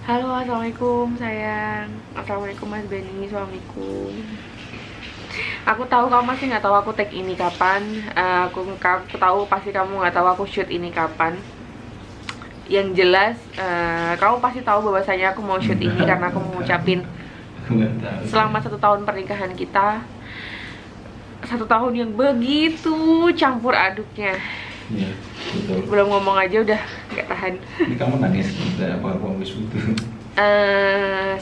Halo, assalamualaikum sayang. Assalamualaikum Mas Benny, suamiku. Aku tahu kamu masih nggak tahu aku tag ini kapan. Aku tahu pasti kamu nggak tahu aku shoot ini kapan. Yang jelas, kamu pasti tahu bahwasanya aku mau shoot ini karena aku mau ngucapin selamat 1 tahun pernikahan kita. 1 tahun yang begitu campur aduknya. Iya, betul. Belum ngomong aja udah nggak tahan. Ini kamu nangis apa habis itu?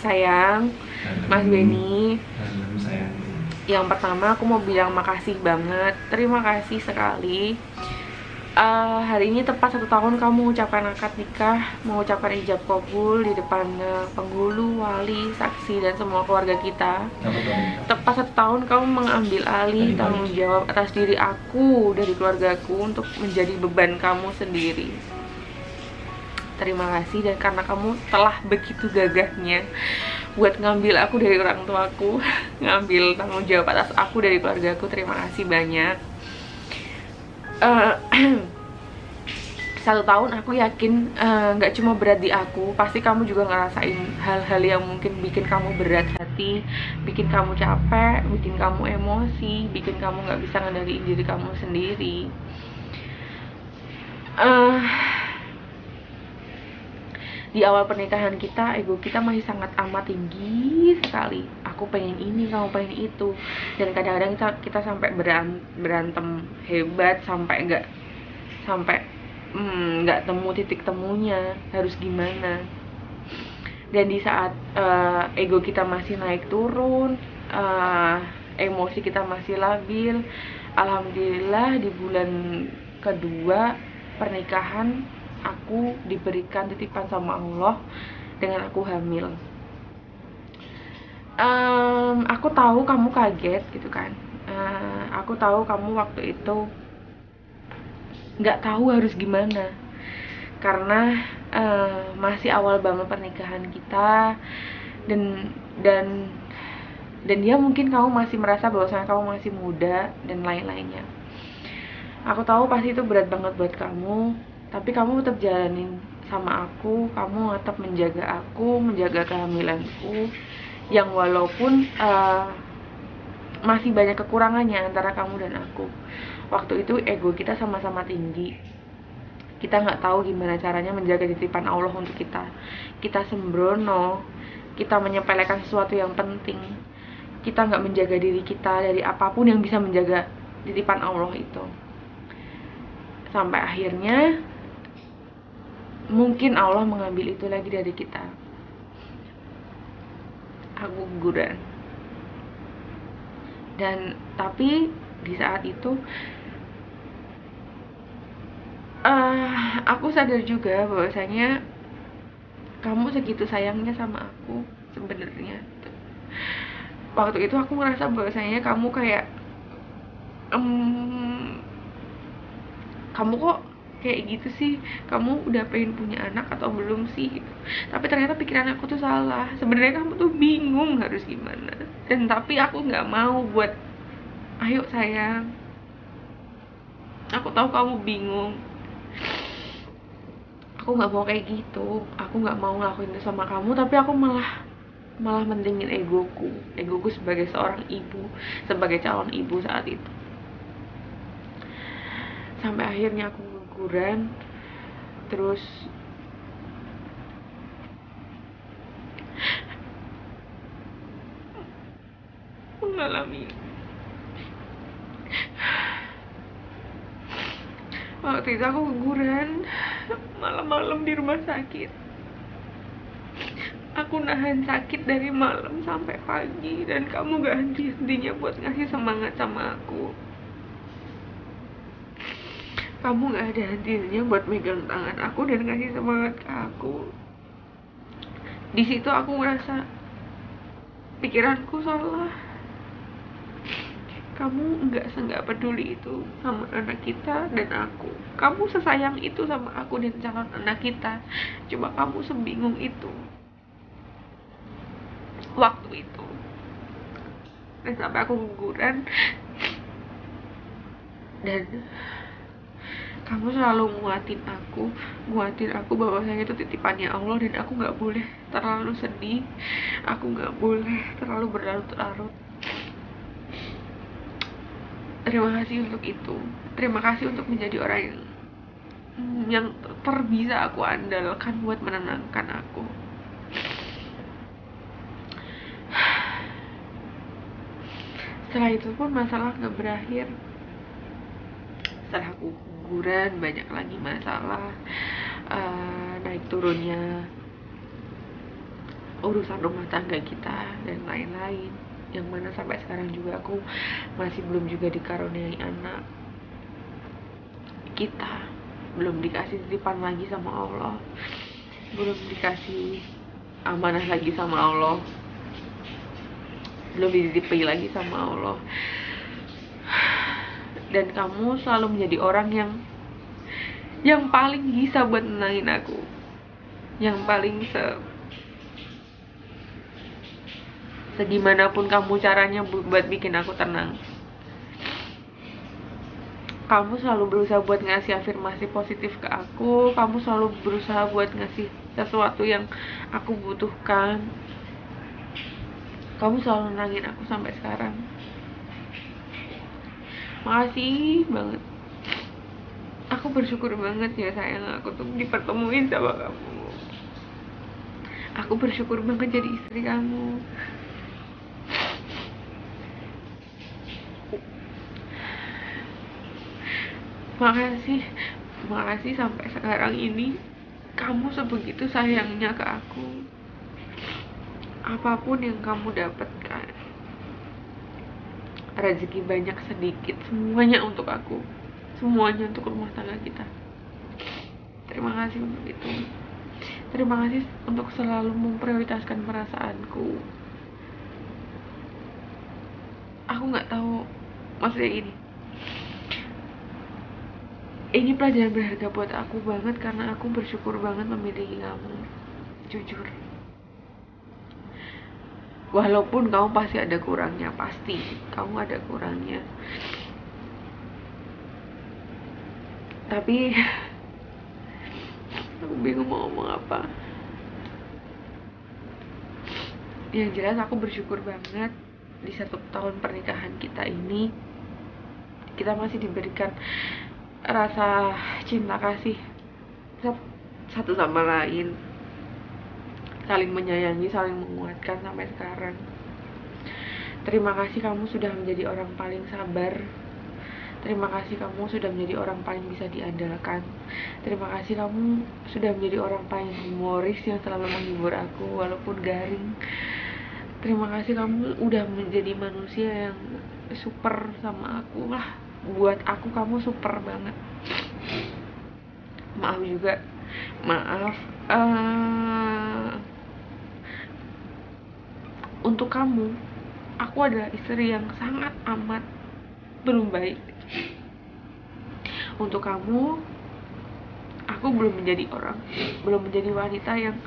Sayang, Mas Benny. Sayang. Yang pertama aku mau bilang makasih banget, terima kasih sekali. Hari ini tepat 1 tahun kamu mengucapkan akad nikah, mengucapkan ijab kabul di depan penghulu, wali, saksi dan semua keluarga kita. Tepat 1 tahun kamu mengambil alih tanggung jawab atas diri aku dari keluargaku untuk menjadi beban kamu sendiri. Terima kasih, dan karena kamu telah begitu gagahnya buat ngambil aku dari orang tuaku, ngambil tanggung jawab atas aku dari keluargaku, terima kasih banyak. 1 tahun aku yakin nggak cuma berat di aku, pasti kamu juga ngerasain hal-hal yang mungkin bikin kamu berat hati, bikin kamu capek, bikin kamu emosi, bikin kamu nggak bisa ngendaliin diri kamu sendiri. Di awal pernikahan kita, ego kita masih sangat amat tinggi sekali. Aku pengen ini, kamu pengen itu, dan kadang-kadang kita sampai berantem hebat, sampai nggak temu titik temunya harus gimana. Dan di saat ego kita masih naik turun, emosi kita masih labil, alhamdulillah di bulan kedua pernikahan aku diberikan titipan sama Allah dengan aku hamil. Aku tahu kamu kaget gitu kan. Aku tahu kamu waktu itu nggak tahu harus gimana karena masih awal banget pernikahan kita, dan dia mungkin kamu masih merasa bahwasanya kamu masih muda dan lain-lainnya. Aku tahu pasti itu berat banget buat kamu, tapi kamu tetap jalanin sama aku. Kamu tetap menjaga aku, menjaga kehamilanku, yang walaupun masih banyak kekurangannya antara kamu dan aku. Waktu itu ego kita sama-sama tinggi, kita nggak tahu gimana caranya menjaga titipan Allah untuk kita. Kita sembrono, kita menyepelekan sesuatu yang penting, kita nggak menjaga diri kita dari apapun yang bisa menjaga titipan Allah itu. Sampai akhirnya mungkin Allah mengambil itu lagi dari kita. Aku guguran. Dan tapi di saat itu aku sadar juga bahwasanya kamu segitu sayangnya sama aku sebenarnya. Waktu itu aku ngerasa bahwasanya kamu kayak kamu kok kayak gitu sih, kamu udah pengen punya anak atau belum sih gitu. Tapi ternyata pikiran aku tuh salah, sebenarnya kamu tuh bingung harus gimana. Dan tapi aku nggak mau buat ayo sayang, aku tahu kamu bingung, aku nggak mau kayak gitu, aku nggak mau ngelakuin itu sama kamu, tapi aku malah mendingin egoku sebagai seorang ibu, sebagai calon ibu saat itu. Sampai akhirnya aku guguran, terus mengalami waktu itu aku guguran malam-malam di rumah sakit. Aku nahan sakit dari malam sampai pagi, dan kamu gak henti-hentinya buat ngasih semangat sama aku. Kamu gak ada henti-hentinya buat megang tangan aku dan ngasih semangat ke aku. Di situ aku ngerasa pikiranku salah. Kamu nggak peduli itu sama anak kita dan aku. Kamu sesayang itu sama aku dan calon anak kita. Cuma kamu sebingung itu waktu itu. Dan sampai aku guguran, dan Kamu selalu nguatin aku bahwa saya itu titipannya Allah, dan aku nggak boleh terlalu sedih, aku nggak boleh terlalu berlarut-larut. Terima kasih untuk itu. Terima kasih untuk menjadi orang yang terbisa aku andalkan buat menenangkan aku. Setelah itu pun masalah nggak berakhir. Setelah aku guguran, banyak lagi masalah, naik turunnya urusan rumah tangga kita dan lain-lain, yang mana sampai sekarang juga aku masih belum juga dikaruniai anak. Kita belum dikasih titipan lagi sama Allah, belum dikasih amanah lagi sama Allah, belum dititipi lagi sama Allah. Dan kamu selalu menjadi orang yang paling bisa buat nenangin aku, yang paling segimanapun kamu caranya buat bikin aku tenang. Kamu selalu berusaha buat ngasih afirmasi positif ke aku. Kamu selalu berusaha buat ngasih sesuatu yang aku butuhkan. Kamu selalu nenangin aku sampai sekarang. Makasih banget. Aku bersyukur banget ya sayang, aku tuh dipertemuin sama kamu. Aku bersyukur banget jadi istri kamu. Makasih sampai sekarang ini kamu sebegitu sayangnya ke aku. Apapun yang kamu dapatkan, rezeki banyak sedikit, semuanya untuk aku, semuanya untuk rumah tangga kita. Terima kasih untuk itu. Terima kasih untuk selalu memprioritaskan perasaanku. Aku nggak tahu, maksudnya ini pelajaran berharga buat aku banget, karena aku bersyukur banget memiliki kamu. Jujur, walaupun kamu pasti ada kurangnya, pasti kamu ada kurangnya, tapi aku bingung mau ngomong apa. Yang jelas aku bersyukur banget di 1 tahun pernikahan kita ini, kita masih diberikan rasa cinta kasih satu sama lain, saling menyayangi, saling menguatkan sampai sekarang. Terima kasih kamu sudah menjadi orang paling sabar. Terima kasih kamu sudah menjadi orang paling bisa diandalkan. Terima kasih kamu sudah menjadi orang paling humoris yang selalu menghibur aku walaupun garing. Terima kasih kamu udah menjadi manusia yang super sama aku lah. Buat aku kamu super banget. Maaf juga, untuk kamu, aku adalah istri yang sangat amat belum baik. Untuk kamu, aku belum menjadi wanita yang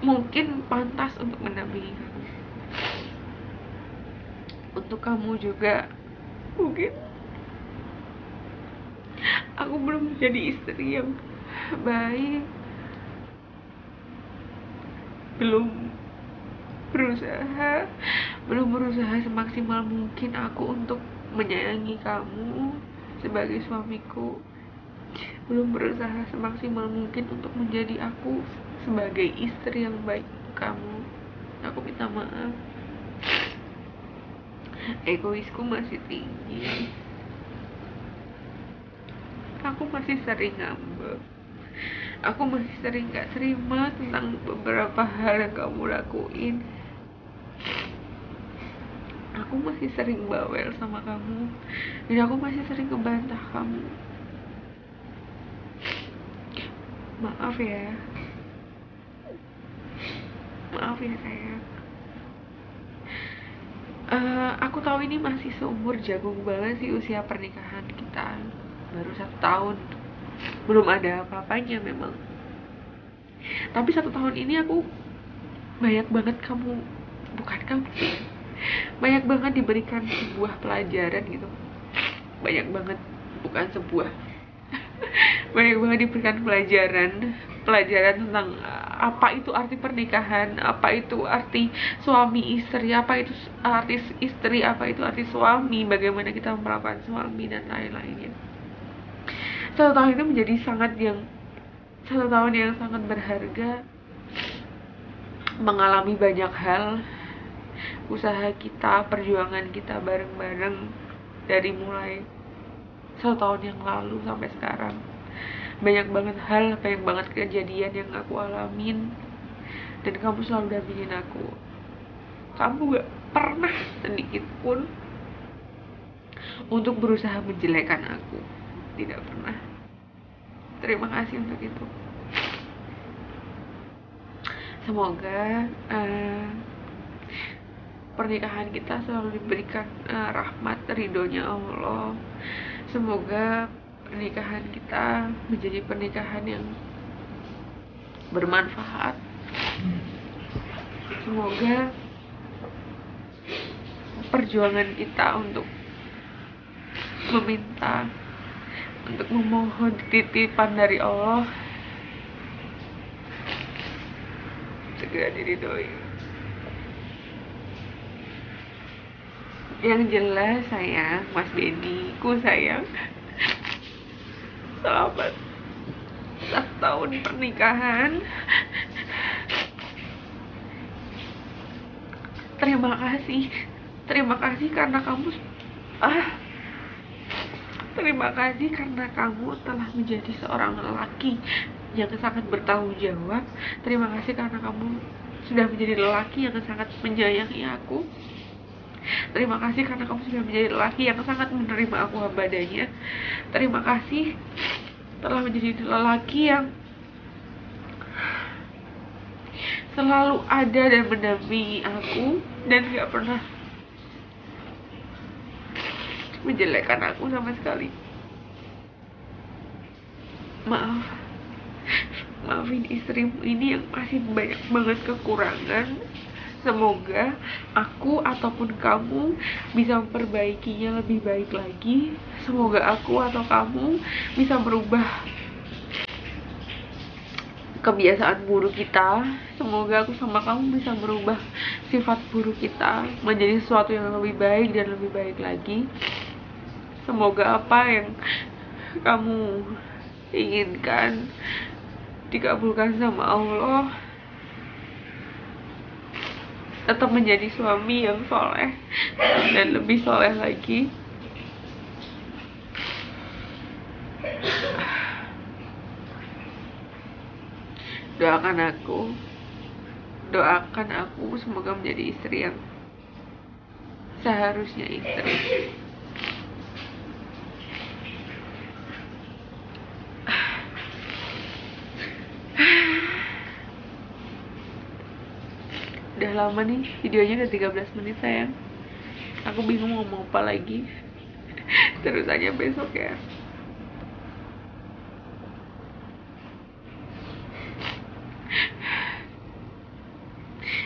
mungkin pantas untuk mendampingi kamu. Untuk kamu juga, mungkin aku belum menjadi istri yang baik, belum berusaha semaksimal mungkin aku untuk menyayangi kamu sebagai suamiku, belum berusaha semaksimal mungkin untuk menjadi aku sebagai istri yang baik untuk kamu. Aku minta maaf, egoisku masih tinggi, aku masih sering ngambek, aku masih sering gak terima tentang beberapa hal yang kamu lakuin. Aku masih sering bawel sama kamu, dan aku masih sering ngebantah kamu. Maaf ya sayang. Aku tahu ini masih seumur jagung banget sih usia pernikahan kita, baru 1 tahun, belum ada apa-apanya memang. Tapi 1 tahun ini aku banyak banget banyak banget diberikan sebuah pelajaran gitu, banyak banget bukan sebuah banyak banget diberikan pelajaran tentang apa itu arti pernikahan, apa itu arti suami istri, apa itu arti istri, apa itu arti suami, bagaimana kita memperlakukan suami dan lain-lainnya. Satu tahun yang sangat berharga, mengalami banyak hal, usaha kita, perjuangan kita bareng-bareng dari mulai 1 tahun yang lalu sampai sekarang. Banyak banget hal, banyak banget kejadian yang aku alamin, dan kamu selalu dampingin aku. Kamu gak pernah sedikit pun untuk berusaha menjelekkan aku, tidak pernah. Terima kasih untuk itu. Semoga pernikahan kita selalu diberikan rahmat ridhonya Allah. Semoga pernikahan kita menjadi pernikahan yang bermanfaat. Semoga perjuangan kita untuk meminta, untuk memohon titipan dari Allah segera diridhoi. Yang jelas sayang, Mas Denny, ku sayang, selamat 1 tahun pernikahan. Terima kasih karena kamu terima kasih karena kamu telah menjadi seorang lelaki yang sangat bertanggung jawab. Terima kasih karena kamu sudah menjadi lelaki yang sangat menyayangi aku. Terima kasih karena kamu sudah menjadi lelaki yang sangat menerima aku apa adanya. Terima kasih telah menjadi lelaki yang selalu ada dan mendampingi aku dan gak pernah menjelekkan aku sama sekali. Maafin istrimu ini yang masih banyak banget kekurangan. Semoga aku ataupun kamu bisa memperbaikinya lebih baik lagi. Semoga aku atau kamu bisa merubah kebiasaan buruk kita. Semoga aku sama kamu bisa merubah sifat buruk kita menjadi sesuatu yang lebih baik dan lebih baik lagi. Semoga apa yang kamu inginkan dikabulkan sama Allah. Tetap menjadi suami yang soleh dan lebih soleh lagi. Doakan aku semoga menjadi istri yang seharusnya istri. Udah lama nih, videonya udah 13 menit sayang. Aku bingung mau ngomong apa lagi. Terus aja besok ya.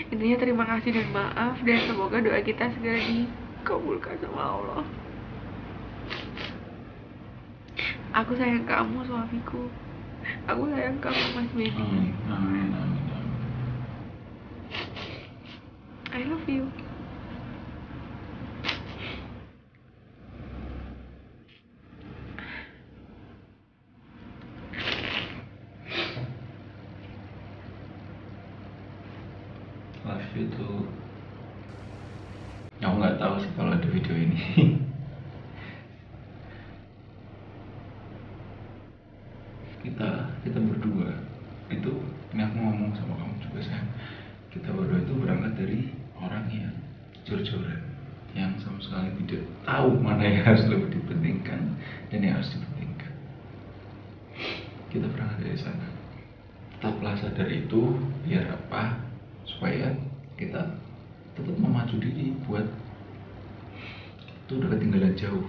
Intinya terima kasih dan maaf, dan semoga doa kita segera dikabulkan sama Allah. Aku sayang kamu suamiku. Aku sayang kamu Mas Benny. Amin, amin, amin, amin. I love you. Love you too. Aku nggak tahu sih kalau ada video ini. kita berdua itu, ini aku ngomong sama kamu juga sayang. Kita berdua itu berangkat dari orang yang jor-joran, yang sama sekali tidak tahu mana yang harus lebih dipentingkan dan yang harus dipentingkan. Kita berangkat dari sana. Tetaplah sadar itu, biar apa? Supaya kita tetap memacu diri buat itu udah ketinggalan jauh.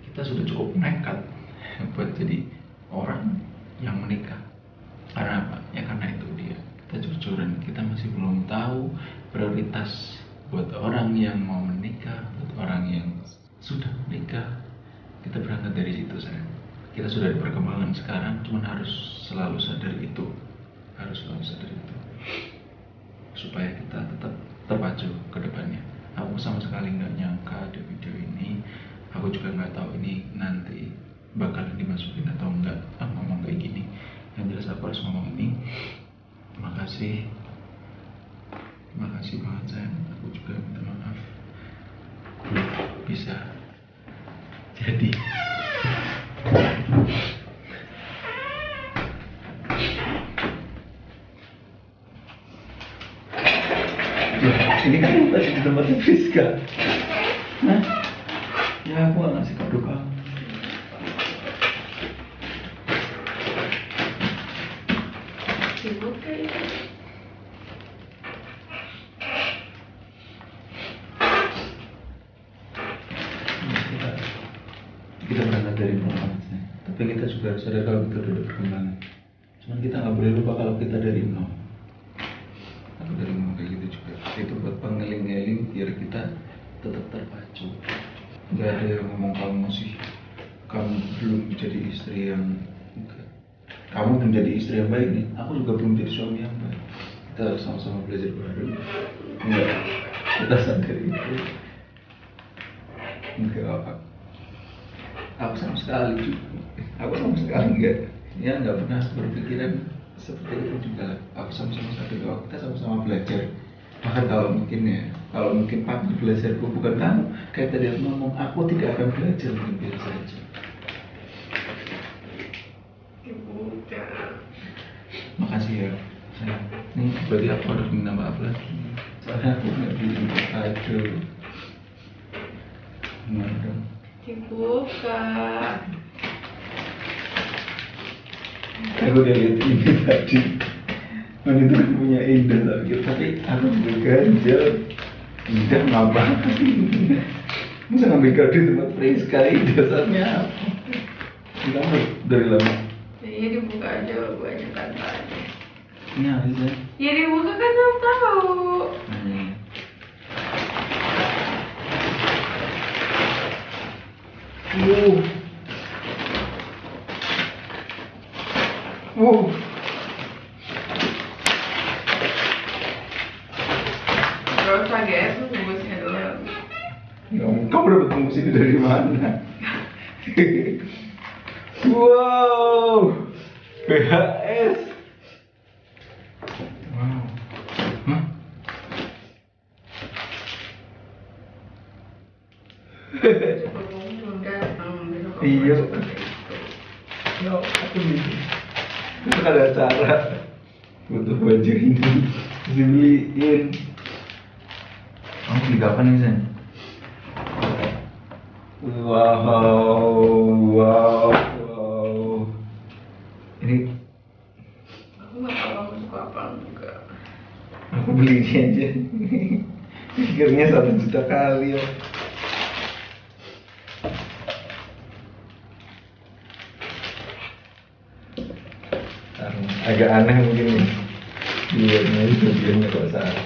Kita sudah cukup nekat buat jadi orang yang menikah. Karena apa? Ya karena itu dia, kita jor-joran, kita masih belum tahu prioritas buat orang yang mau menikah, buat orang yang sudah menikah, Kita berangkat dari situ sayang. Kita sudah ada perkembangan sekarang, cuman harus selalu sadar itu, supaya kita tetap terpacu ke depannya. Aku sama sekali nggak nyangka ada video ini. Aku juga nggak tahu ini nanti bakalan dimasukin atau enggak. Aku ngomong kayak gini, yang jelas aku harus ngomong ini. Terima kasih banget sayang. Aku juga minta maaf belum bisa jadi. Ini kan tadi di tempatnya Friska. Nah, ya aku gak ngasih kado kamu. Sibuk kayaknya. Kita berangkat dari nol, tapi kita juga harus sadar kalau kita udah berkembang. Cuman kita nggak boleh lupa kalau kita dari nol. Aku dari nol kayak gitu juga. Itu buat pengeling-eling biar kita tetap terpacu. Nggak ada yang ngomong kamu belum jadi istri yang enggak. Kamu belum jadi istri yang baik nih. Aku juga belum jadi suami yang baik. Kita harus sama-sama belajar baru. Enggak, kita sadar itu. Enggak apa. Aku sama sekali nggak pernah berpikiran seperti itu juga. Aku sama-sama sadar bahwa kita sama-sama belajar. Bahkan kalau mungkin partner belajarku bukan kamu, kayak tadi aku ngomong, aku tidak akan belajar, mungkin biasa aja. Makasih ya sayang. Nih berarti aku harus minta maaf lagi, soalnya aku nggak bikin kado. Gimana dong? Dibuka. Aku udah lihat ini tadi. Itu kan punya Indah tapi aku ganjel. Indah ngapain? Masa ngambil kado di tempat Friska? Dasarnya apa? Kamu dari lama? Iya dibuka aja, banyak tantangannya. Ini apa sih? Ya dibuka kan aku tahu. Gak usah guys, lu bungkusnya dulu. Kamu dapat bungkus ini dari mana? Wow, BHS. Wow. Hah? Iya. No, aku gitu. Itu ada acara butuh baju ini, dibeliin. Kamu beli kapan nih Sen? Wow. Ini Aku gak tahu kamu suka apa enggak. aku beli ini aja. Pikirnya 1 juta kali ya. Agak aneh mungkin nih. Lihatnya itu biasanya kok salah.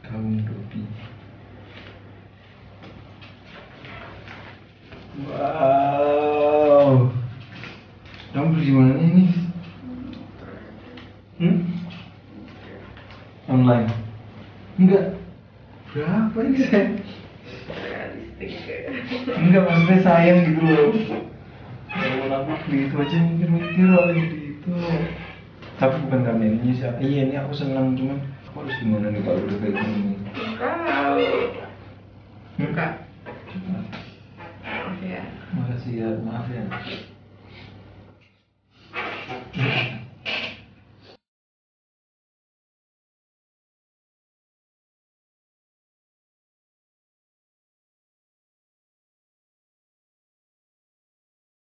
Kamu Dobi. Wow. Kamu beli di mana ini? Online? Enggak. Berapa ini Sen? Realistik. Enggak, maksudnya sayang gitu loh. Kalau aku beli itu aja mikir loh gitu. Tapi bukan karena ini siapa. Iya ini aku senang, cuman aku harus gimana nih kalau udah kayak gini. Tahu. Buka. Coba. Maaf ya. Makasih ya, maaf ya.